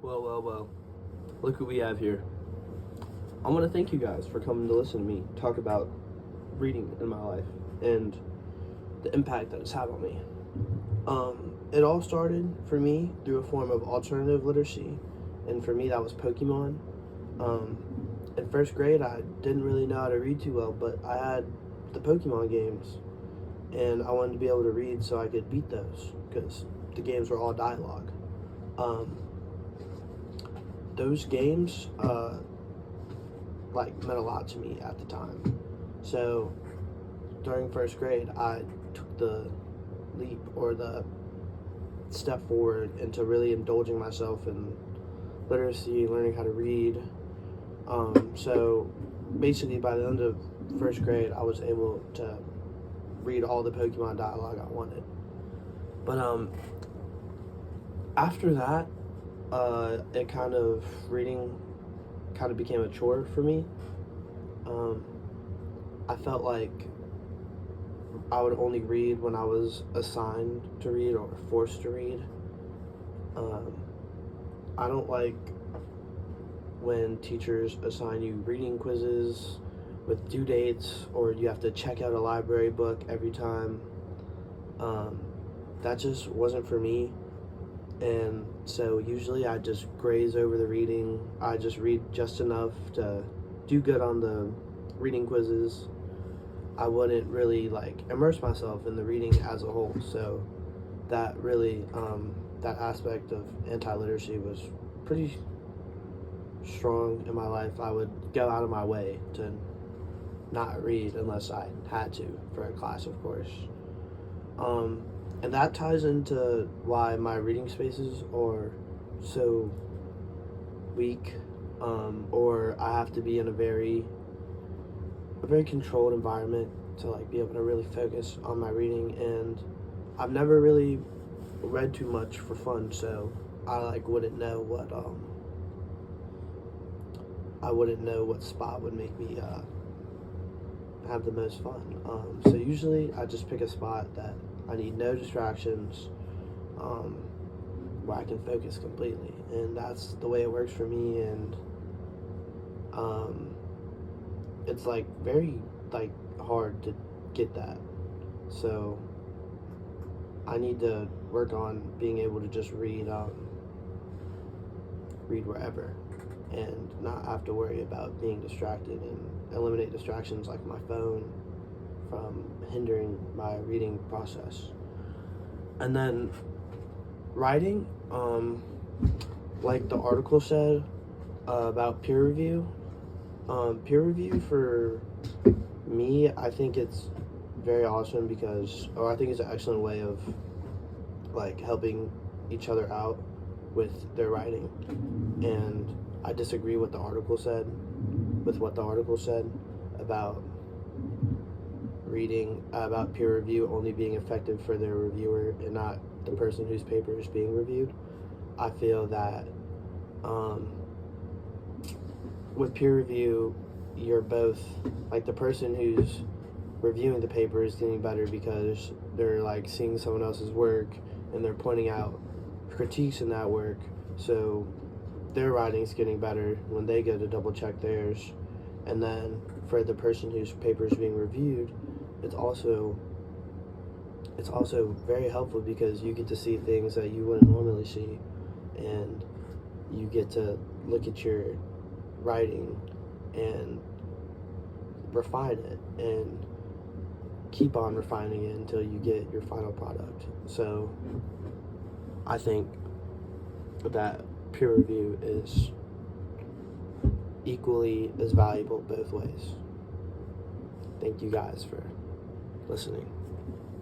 Well. Look who we have here. I want to thank you guys for coming to listen to me talk about reading in my life and the impact that it's had on me. It all started for me through a form of alternative literacy, and for me that was Pokemon. In first grade, I didn't really know how to read too well, but I had the Pokemon games, and I wanted to be able to read so I could beat those because the games were all dialogue. Those games meant a lot to me at the time. So during first grade, I took the leap or the step forward into really indulging myself in literacy, learning how to read. So basically by the end of first grade, I was able to read all the Pokemon dialogue I wanted. But after that, reading kind of became a chore for me. I felt like I would only read when I was assigned to read or forced to read. I don't like when teachers assign you reading quizzes with due dates, or you have to check out a library book every time. That just wasn't for me. And so usually I just graze over the reading. I just read just enough to do good on the reading quizzes. I wouldn't really immerse myself in the reading as a whole. So that really, that aspect of anti-literacy was pretty strong in my life. I would go out of my way to not read unless I had to for a class, of course. And that ties into why my reading spaces are so weak, or I have to be in a very controlled environment to be able to really focus on my reading. And I've never really read too much for fun, so I wouldn't know what spot would make me have the most fun. So usually I just pick a spot that I need no distractions, where I can focus completely, and that's the way it works for me. And it's very hard to get that, so I need to work on being able to just read wherever and not have to worry about being distracted, and eliminate distractions like my phone from hindering my reading process. And then writing, like the article said about peer review. Peer review for me, I think it's very awesome I think it's an excellent way of helping each other out with their writing. And I disagree with what the article said about about peer review only being effective for the reviewer and not the person whose paper is being reviewed. I feel that with peer review, you're both the person who's reviewing the paper is getting better because they're seeing someone else's work and they're pointing out critiques in that work, so their writing's getting better when they go to double check theirs. And then for the person whose paper is being reviewed, it's also very helpful because you get to see things that you wouldn't normally see, and you get to look at your writing and refine it and keep on refining it until you get your final product. So I think that peer review is equally as valuable both ways. Thank you guys for listening.